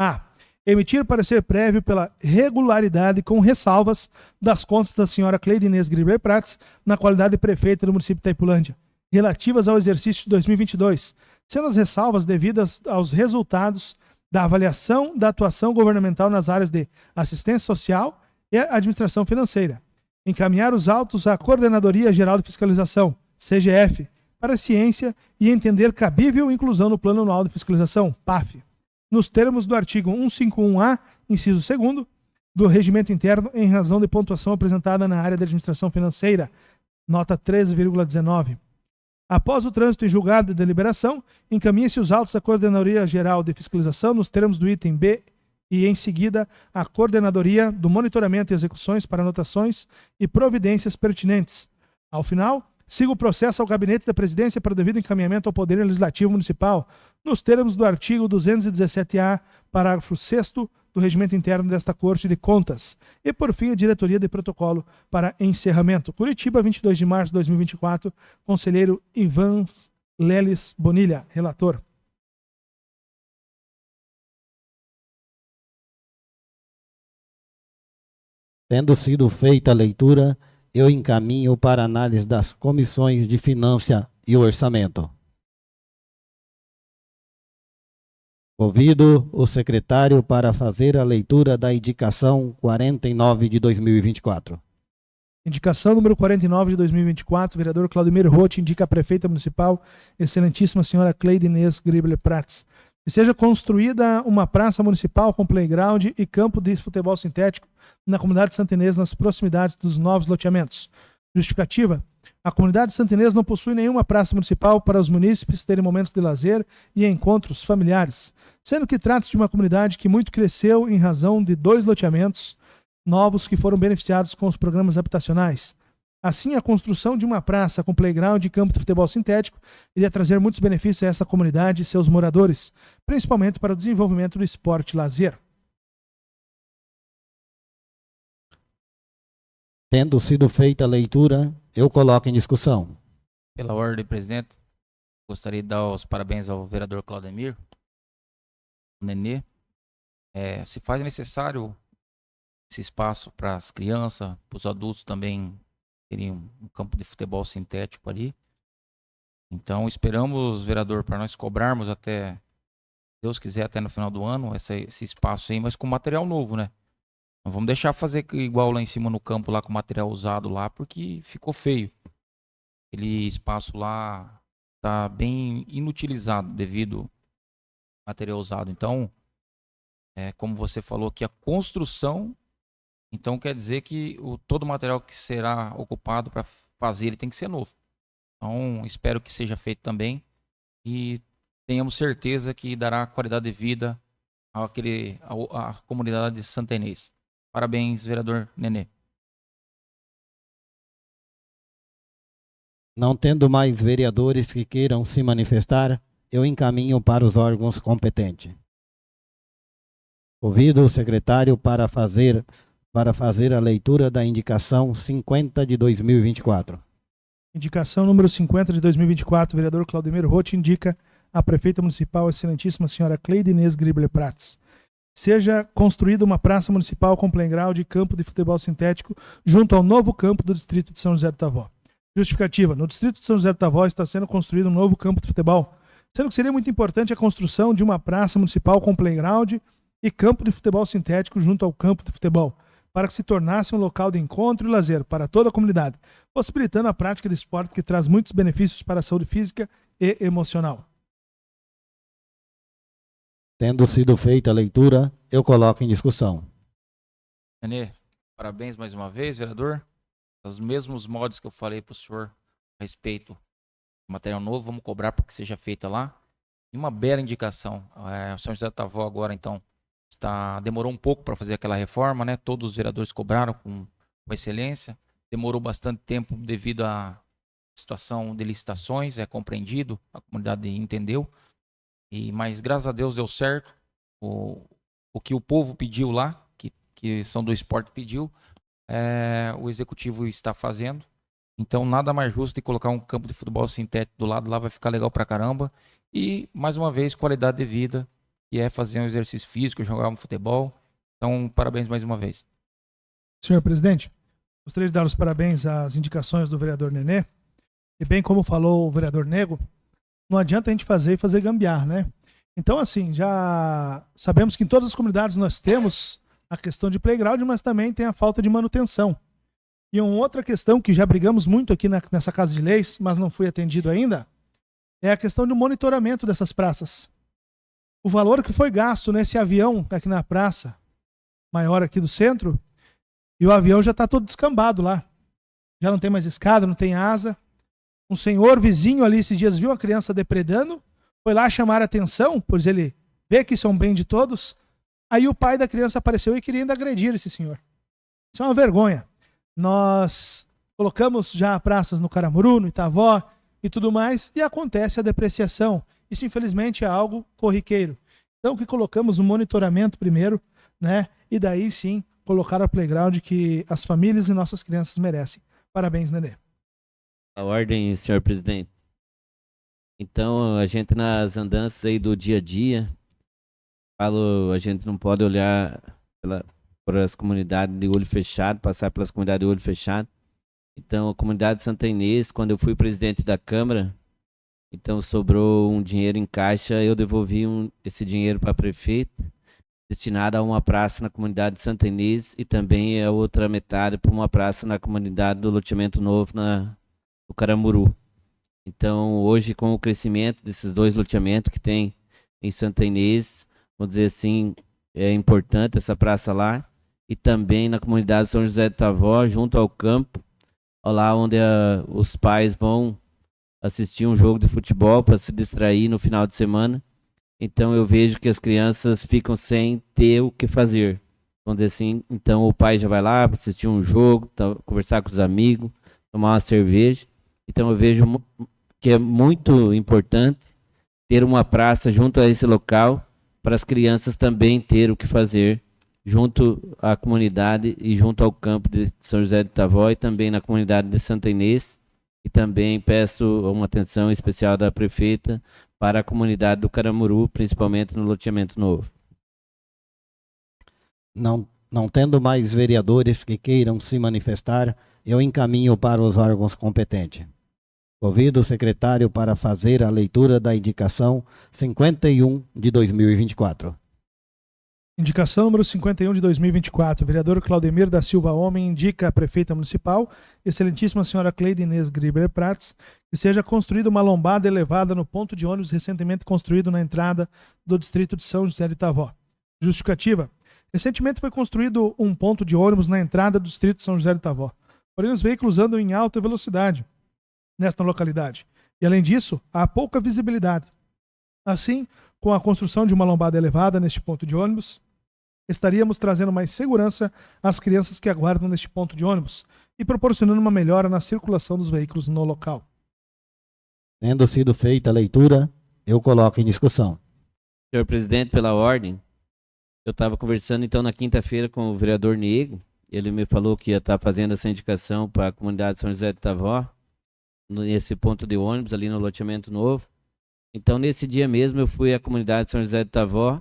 a. Emitir parecer prévio pela regularidade com ressalvas das contas da senhora Cleide Inês Gribler Prats, na qualidade de prefeita do município de Itaipulândia, relativas ao exercício de 2022, sendo as ressalvas devidas aos resultados da avaliação da atuação governamental nas áreas de assistência social e administração financeira. Encaminhar os autos à Coordenadoria Geral de Fiscalização, CGF, para ciência e entender cabível inclusão no Plano Anual de Fiscalização, PAF, nos termos do artigo 151-A, inciso 2º, do Regimento Interno, em razão de pontuação apresentada na área de administração financeira, nota 13,19. Após o trânsito em julgado de deliberação, encaminhe-se os autos à Coordenadoria Geral de Fiscalização nos termos do item B e, em seguida, à Coordenadoria do Monitoramento e Execuções para anotações e providências pertinentes. Ao final, siga o processo ao Gabinete da Presidência para o devido encaminhamento ao Poder Legislativo Municipal, nos termos do artigo 217-A, parágrafo 6º do Regimento Interno desta Corte de Contas. E, por fim, a Diretoria de Protocolo para encerramento. Curitiba, 22 de março de 2024. Conselheiro Ivan Leles Bonilha, relator. Tendo sido feita a leitura, eu encaminho para análise das comissões de Finanças e Orçamento. Convido o secretário para fazer a leitura da indicação 49 de 2024. Indicação número 49 de 2024, vereador Claudemir Roth indica a prefeita municipal, excelentíssima senhora Cleide Inês Gribler Prats, que seja construída uma praça municipal com playground e campo de futebol sintético na comunidade de Santa Inês, nas proximidades dos novos loteamentos. Justificativa: a comunidade de Santa Inês não possui nenhuma praça municipal para os munícipes terem momentos de lazer e encontros familiares, sendo que trata-se de uma comunidade que muito cresceu em razão de 2 loteamentos novos que foram beneficiados com os programas habitacionais. Assim, a construção de uma praça com playground e campo de futebol sintético iria trazer muitos benefícios a essa comunidade e seus moradores, principalmente para o desenvolvimento do esporte e lazer. Tendo sido feita a leitura, eu coloco em discussão. Pela ordem, presidente, gostaria de dar os parabéns ao vereador Claudemir, o Nenê. Se faz necessário esse espaço para as crianças, para os adultos também terem um campo de futebol sintético ali. Então, esperamos, vereador, para nós cobrarmos até, Deus quiser, até no final do ano, esse espaço aí, mas com material novo, né? Não vamos deixar fazer igual lá em cima no campo, lá com material usado lá, porque ficou feio. Aquele espaço lá está bem inutilizado devido ao material usado. Então, como você falou aqui, a construção. Então quer dizer que todo o material que será ocupado para fazer ele tem que ser novo. Então espero que seja feito também e tenhamos certeza que dará qualidade de vida à comunidade de Santa Inês. Parabéns, vereador Nenê. Não tendo mais vereadores que queiram se manifestar, eu encaminho para os órgãos competentes. Convido o secretário para fazer a leitura da indicação 50 de 2024. Indicação número 50 de 2024, vereador Claudemir Roth indica a prefeita municipal, excelentíssima senhora Cleide Inês Gribler Prats. Seja construída uma praça municipal com playground e campo de futebol sintético junto ao novo campo do distrito de São José do Tavó. Justificativa: no distrito de São José do Tavó está sendo construído um novo campo de futebol, sendo que seria muito importante a construção de uma praça municipal com playground e campo de futebol sintético junto ao campo de futebol, para que se tornasse um local de encontro e lazer para toda a comunidade, possibilitando a prática de esporte que traz muitos benefícios para a saúde física e emocional. Tendo sido feita a leitura, eu coloco em discussão. Nenê, parabéns mais uma vez, vereador. Os mesmos modos que eu falei para o senhor a respeito do material novo, vamos cobrar para que seja feita lá. E uma bela indicação. O São José do Tavó agora, então, demorou um pouco para fazer aquela reforma, né? Todos os vereadores cobraram com excelência. Demorou bastante tempo devido à situação de licitações, é compreendido, a comunidade entendeu. Mas graças a Deus deu certo. O que o povo pediu lá, que São do Esporte pediu, o executivo está fazendo. Então nada mais justo de colocar um campo de futebol sintético do lado, lá vai ficar legal pra caramba. E mais uma vez, qualidade de vida, que é fazer um exercício físico, jogar um futebol. Então parabéns mais uma vez. Senhor presidente, gostaria de dar os parabéns às indicações do vereador Nenê. E bem como falou o vereador Nego, não adianta a gente fazer gambiarra, né? Então, assim, já sabemos que em todas as comunidades nós temos a questão de playground, mas também tem a falta de manutenção. E uma outra questão que já brigamos muito aqui nessa Casa de Leis, mas não foi atendido ainda, é a questão do monitoramento dessas praças. O valor que foi gasto nesse avião aqui na praça, maior aqui do centro, e o avião já está todo descambado lá. Já não tem mais escada, não tem asa. Um senhor vizinho ali esses dias viu a criança depredando, foi lá chamar a atenção, pois ele vê que isso é um bem de todos. Aí o pai da criança apareceu e queria ainda agredir esse senhor. Isso é uma vergonha. Nós colocamos já praças no Caramuru, no Itavó e tudo mais, e acontece a depreciação. Isso, infelizmente, é algo corriqueiro. Então, que colocamos o monitoramento primeiro, né? E daí sim colocar o playground que as famílias e nossas crianças merecem. Parabéns, Nenê. A ordem, senhor presidente. Então, a gente nas andanças aí do dia a dia, a gente não pode olhar para as comunidades de olho fechado, passar pelas comunidades de olho fechado. Então, a comunidade de Santa Inês, quando eu fui presidente da Câmara, então sobrou um dinheiro em caixa, eu devolvi esse dinheiro para a prefeita, destinado a uma praça na comunidade de Santa Inês e também a outra metade para uma praça na comunidade do Loteamento Novo, no Caramuru. Então, hoje, com o crescimento desses dois loteamentos que tem em Santa Inês, vamos dizer assim, é importante essa praça lá, e também na comunidade São José do Tavó, junto ao campo, lá onde os pais vão assistir um jogo de futebol para se distrair no final de semana. Então eu vejo que as crianças ficam sem ter o que fazer. Vamos dizer assim, então o pai já vai lá assistir um jogo, conversar com os amigos, tomar uma cerveja. Então eu vejo que é muito importante ter uma praça junto a esse local para as crianças também ter o que fazer junto à comunidade e junto ao campo de São José do Tavó e também na comunidade de Santa Inês. E também peço uma atenção especial da prefeita para a comunidade do Caramuru, principalmente no Loteamento Novo. Não tendo mais vereadores que queiram se manifestar, eu encaminho para os órgãos competentes. Convido o secretário para fazer a leitura da indicação 51 de 2024. Indicação número 51 de 2024. O vereador Claudemir da Silva Homem indica a prefeita municipal, excelentíssima senhora Cleide Inês Gribler Prats, que seja construída uma lombada elevada no ponto de ônibus recentemente construído na entrada do distrito de São José de Tavó. Justificativa. Recentemente foi construído um ponto de ônibus na entrada do distrito de São José do Itavó. Porém, os veículos andam em alta velocidade nesta localidade. E, além disso, há pouca visibilidade. Assim, com a construção de uma lombada elevada neste ponto de ônibus, estaríamos trazendo mais segurança às crianças que aguardam neste ponto de ônibus e proporcionando uma melhora na circulação dos veículos no local. Tendo sido feita a leitura, eu coloco em discussão. Senhor presidente, pela ordem, eu estava conversando então na quinta-feira com o vereador Nego. Ele me falou que ia estar fazendo essa indicação para a comunidade de São José do Itavó, nesse ponto de ônibus ali no loteamento novo. Então, nesse dia mesmo, eu fui à comunidade de São José do Itavó,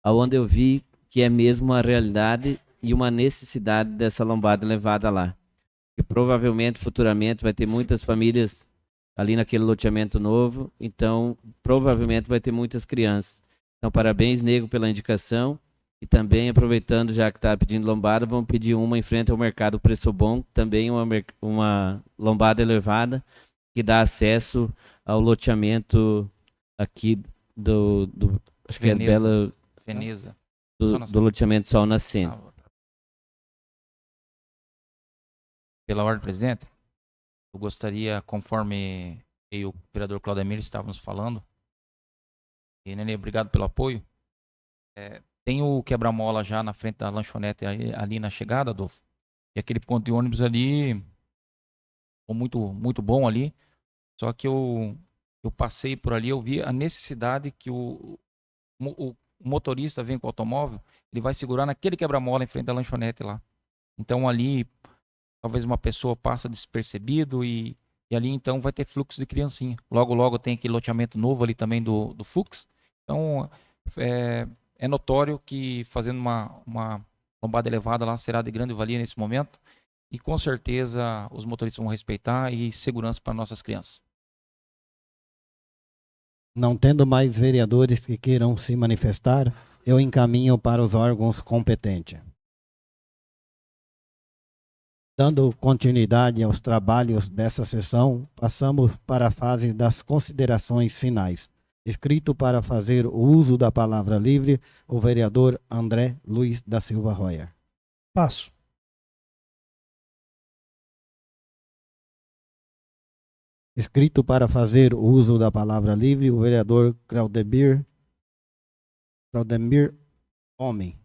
onde eu vi que é mesmo uma realidade e uma necessidade dessa lombada elevada lá. E provavelmente, futuramente, vai ter muitas famílias ali naquele loteamento novo, então provavelmente vai ter muitas crianças. Então, parabéns, Nego, pela indicação. E também, aproveitando, já que está pedindo lombada, vamos pedir uma em frente ao Mercado Preço Bom, também uma lombada elevada, que dá acesso ao loteamento aqui acho que é Bela... Veneza. Do loteamento Sol Nascente. Pela ordem, presidente, eu gostaria, conforme eu e o vereador Claudemir estávamos falando, e Nenê, obrigado pelo apoio, tem o quebra-mola já na frente da lanchonete ali na chegada, Adolfo, e aquele ponto de ônibus ali, muito, muito bom ali, só que eu passei por ali, eu vi a necessidade que o motorista vem com o automóvel, ele vai segurar naquele quebra-mola em frente da lanchonete lá. Então ali, talvez uma pessoa passa despercebido e ali então vai ter fluxo de criancinha. Logo, logo tem aquele loteamento novo ali também do Fux. Então é notório que fazendo uma lombada elevada lá será de grande valia nesse momento e com certeza os motoristas vão respeitar e segurança para nossas crianças. Não tendo mais vereadores que queiram se manifestar, eu encaminho para os órgãos competentes. Dando continuidade aos trabalhos dessa sessão, passamos para a fase das considerações finais. Escrito para fazer o uso da palavra livre, o vereador André Luiz da Silva Royer. Passo. Escrito para fazer o uso da palavra livre, o vereador Claudemir Homem.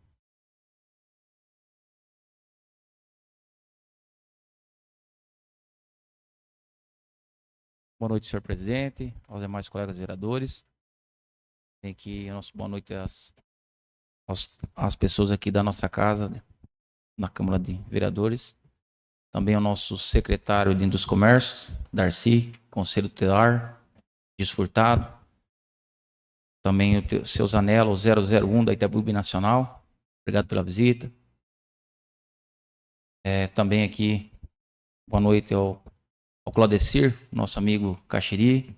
Boa noite, senhor presidente, aos demais colegas vereadores. Tem aqui a nossa boa noite às pessoas aqui da nossa casa, na Câmara de Vereadores. Também ao nosso secretário de Indústria e Comércio, Darcy, Conselho Tutelar, Desfurtado. Também o seu Zanello, 001 da Itabu Binacional. Obrigado pela visita. Também aqui, boa noite ao Claudecir, nosso amigo Caxiri,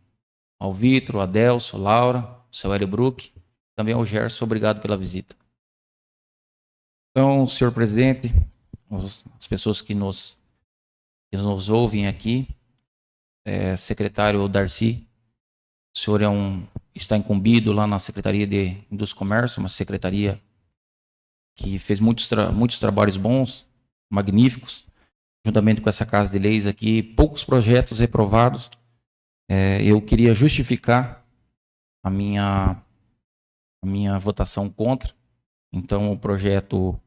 ao Vitor, ao Adelso, Laura, ao seu Hélio Bruck, também ao Gerson, obrigado pela visita. Então, senhor presidente, as pessoas que nos ouvem aqui, secretário Darcy, o senhor está incumbido lá na Secretaria de Indústria e Comércio, uma secretaria que fez muitos trabalhos bons, magníficos, juntamente com essa Casa de Leis aqui, poucos projetos reprovados. Eu queria justificar a minha votação contra. Então, o projeto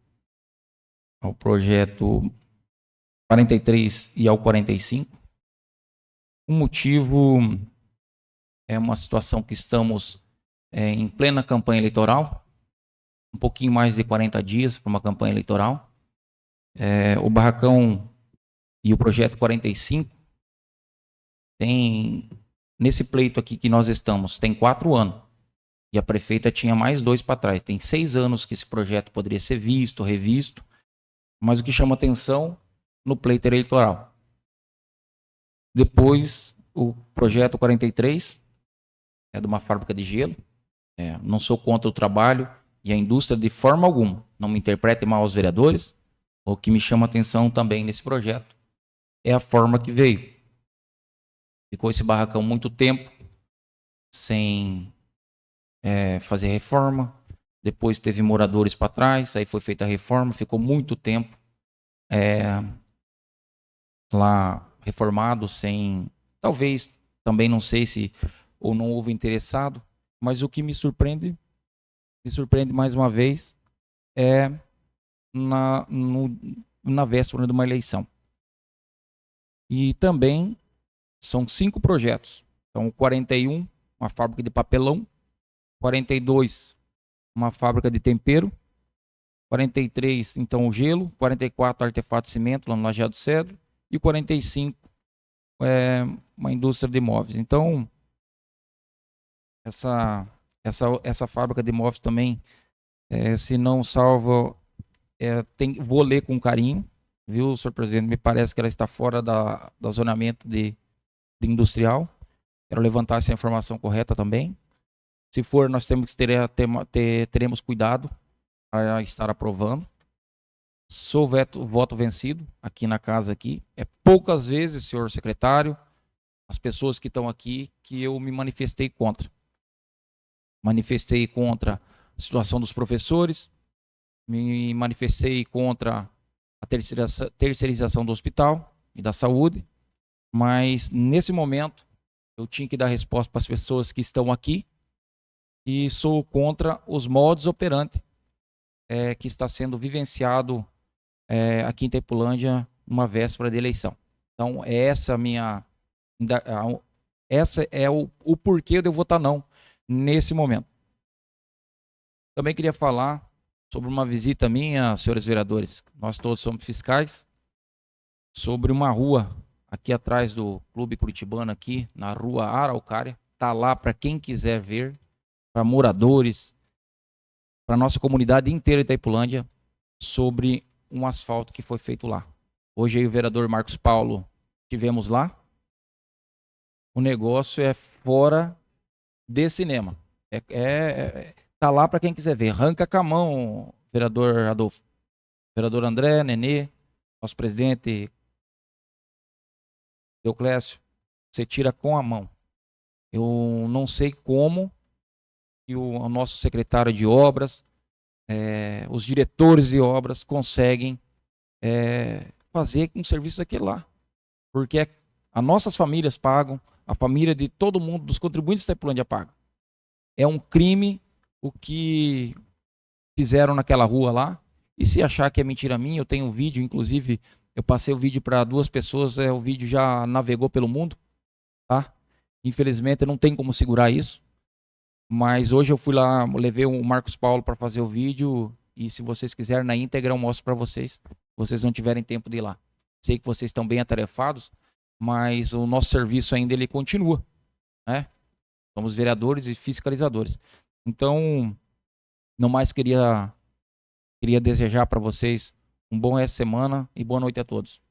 43 e ao 45. O motivo é uma situação que estamos em plena campanha eleitoral, um pouquinho mais de 40 dias para uma campanha eleitoral. O barracão e o projeto 45 tem, nesse pleito aqui que nós estamos, tem 4 anos. E a prefeita tinha mais 2 para trás. Tem 6 anos que esse projeto poderia ser visto, revisto. Mas o que chama atenção no pleito eleitoral. Depois, o projeto 43 é de uma fábrica de gelo. Não sou contra o trabalho e a indústria de forma alguma. Não me interprete mal aos vereadores. O que me chama atenção também nesse projeto é a forma que veio. Ficou esse barracão muito tempo sem fazer reforma. depois teve moradores para trás, aí foi feita a reforma, ficou muito tempo lá reformado, sem, talvez, também não sei se, ou não houve interessado, mas o que me surpreende mais uma vez, é na véspera de uma eleição. E também são 5 projetos. Então, 41, uma fábrica de papelão. 42, uma fábrica de tempero. 43, então, o gelo. 44, artefato de cimento, lá no Lajeado Cedro. E 45, uma indústria de imóveis. Então, essa fábrica de imóveis também, se não salvo, vou ler com carinho, viu, senhor presidente? Me parece que ela está fora da zonamento de industrial. Quero levantar essa informação correta também. Se for, nós teremos cuidado para estar aprovando. Sou voto vencido aqui na casa aqui. É poucas vezes, senhor secretário, as pessoas que estão aqui, que eu me manifestei contra. Manifestei contra a situação dos professores, me manifestei contra a terceirização do hospital e da saúde, mas nesse momento eu tinha que dar resposta para as pessoas que estão aqui e sou contra os modus operandi que está sendo vivenciado aqui em Itaipulândia numa véspera de eleição. Então, essa é o porquê de eu votar não nesse momento. Também queria falar sobre uma visita minha, senhores vereadores, nós todos somos fiscais, sobre uma rua aqui atrás do Clube Curitibano, aqui na rua Araucária. Está lá para quem quiser ver, para moradores, para a nossa comunidade inteira de Itaipulândia, sobre um asfalto que foi feito lá. Hoje aí o vereador Marcos Paulo estivemos lá. O negócio é fora de cinema. Tá lá para quem quiser ver. Arranca com a mão, vereador Adolfo. Vereador André, Nenê, nosso presidente Euclésio, você tira com a mão. Eu não sei como que o nosso secretário de obras, os diretores de obras conseguem fazer um serviço aquele lá. Porque as nossas famílias pagam, a família de todo mundo, dos contribuintes da Itaipulândia paga. É um crime o que fizeram naquela rua lá. E se achar que é mentira minha, eu tenho um vídeo, inclusive eu passei o vídeo para 2 pessoas, o vídeo já navegou pelo mundo, tá? Infelizmente não tem como segurar isso. Mas hoje eu fui lá, levei o Marcos Paulo para fazer o vídeo, e se vocês quiserem na íntegra eu mostro para vocês, se vocês não tiverem tempo de ir lá. Sei que vocês estão bem atarefados, mas o nosso serviço ainda ele continua, né? Somos vereadores e fiscalizadores. Então, não mais queria desejar para vocês um bom essa semana e boa noite a todos.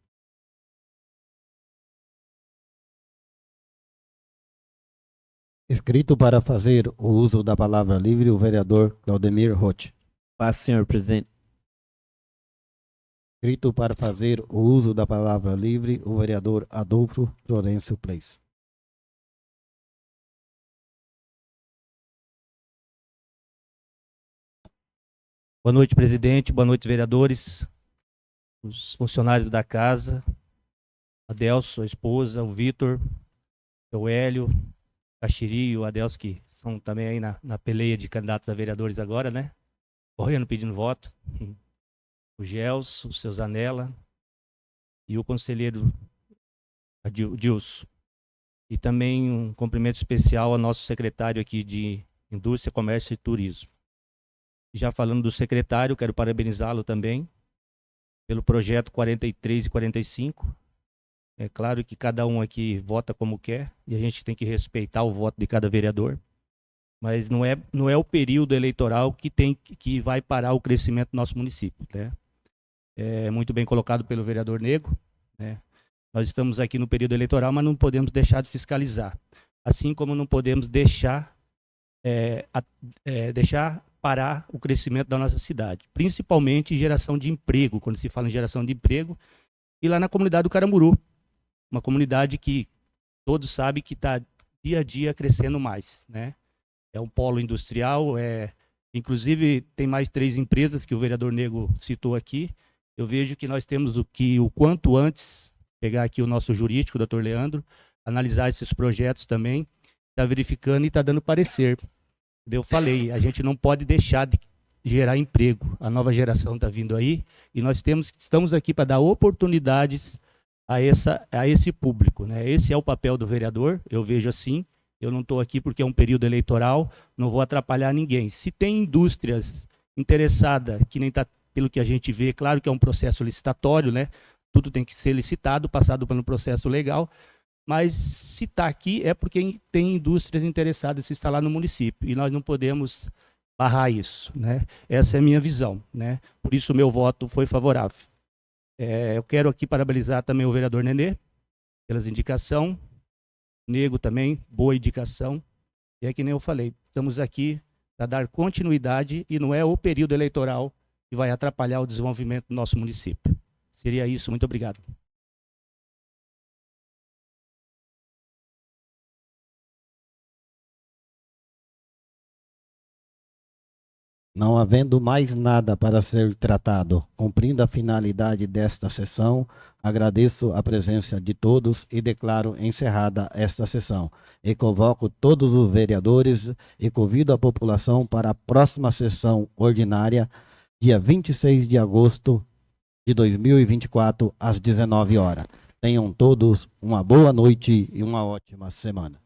Escrito para fazer o uso da palavra livre, o vereador Claudemir Roth. Paz, senhor presidente. Escrito para fazer o uso da palavra livre, o vereador Adolfo Florencio Place. Boa noite, presidente. Boa noite, vereadores, os funcionários da casa, a Adelso, sua esposa, o Vitor, o Hélio, a Xiri e o Adelso, que são também aí na peleia de candidatos a vereadores agora, né? Correndo, pedindo voto. O Gelson, o seu Zanella e o conselheiro Dilson. E também um cumprimento especial ao nosso secretário aqui de Indústria, Comércio e Turismo. Já falando do secretário, quero parabenizá-lo também pelo projeto 43 e 45. É claro que cada um aqui vota como quer e a gente tem que respeitar o voto de cada vereador. Mas não é o período eleitoral que vai parar o crescimento do nosso município, né? É muito bem colocado pelo vereador Negro, né? Nós estamos aqui no período eleitoral, mas não podemos deixar de fiscalizar. Assim como não podemos deixar parar o crescimento da nossa cidade, principalmente em geração de emprego, quando se fala em geração de emprego, e lá na comunidade do Caramuru, uma comunidade que todos sabem que está dia a dia crescendo mais, né? É um polo industrial, Inclusive, tem mais 3 empresas que o vereador Nego citou aqui. Eu vejo que nós temos o quanto antes, pegar aqui o nosso jurídico, o doutor Leandro, analisar esses projetos também, está verificando e está dando parecer. Eu falei, a gente não pode deixar de gerar emprego. A nova geração está vindo aí e nós estamos aqui para dar oportunidades a esse público, né? Esse é o papel do vereador, eu vejo assim. Eu não estou aqui porque é um período eleitoral, não vou atrapalhar ninguém. Se tem indústrias interessadas, que nem está pelo que a gente vê, claro que é um processo licitatório, né? Tudo tem que ser licitado, passado pelo processo legal, mas se está aqui é porque tem indústrias interessadas em se instalar no município, e nós não podemos barrar isso, né? Essa é a minha visão, né? Por isso o meu voto foi favorável. Eu quero aqui parabenizar também o vereador Nenê pelas indicações, Nego também, boa indicação. E é que nem eu falei, estamos aqui para dar continuidade e não é o período eleitoral que vai atrapalhar o desenvolvimento do nosso município. Seria isso, muito obrigado. Não havendo mais nada para ser tratado, cumprindo a finalidade desta sessão, agradeço a presença de todos e declaro encerrada esta sessão. E convoco todos os vereadores e convido a população para a próxima sessão ordinária, dia 26 de agosto de 2024, às 19 horas. Tenham todos uma boa noite e uma ótima semana.